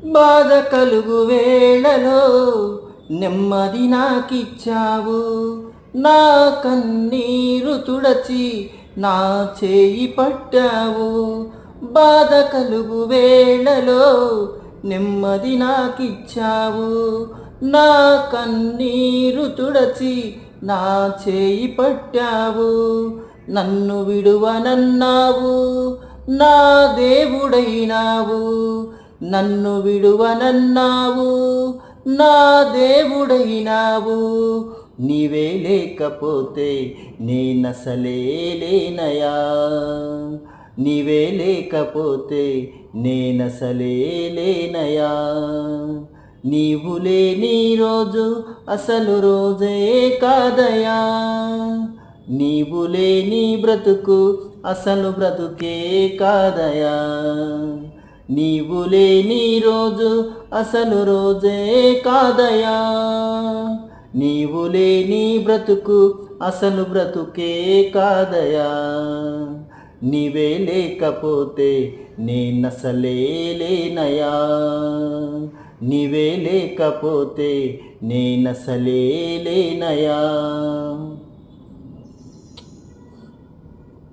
బాధ కలుగు వేళలో నెమ్మది నాకిచ్చావు. నా కన్నీరు తుడచి నా చేయి పట్టావు. బాధ కలుగు వేళలో నెమ్మది నాకిచ్చావు. నా కన్నీరు తుడచి నా చేయి పట్టావు. నన్ను విడువనన్నావు, నా దేవుడైనావు. నన్ను విడువనన్నావు, నా దేవుడైనావు. నీవే లేకపోతే నేనసలే లేనయా. నీవే లేకపోతే నేనసలే లేనయా. నీవు లేని రోజు అసలు రోజే కాదయా. నీవు లేని బ్రతుకు అసలు బ్రతుకే కాదయా. నీవు లేని రోజు అసలు రోజే కాదయా. నీవు లేని బ్రతుకు అసలు బ్రతుకే కాదయా. నీవే లేకపోతే నేనసలే లేనయా. నీవే లేకపోతే నేనసలే లేనయా.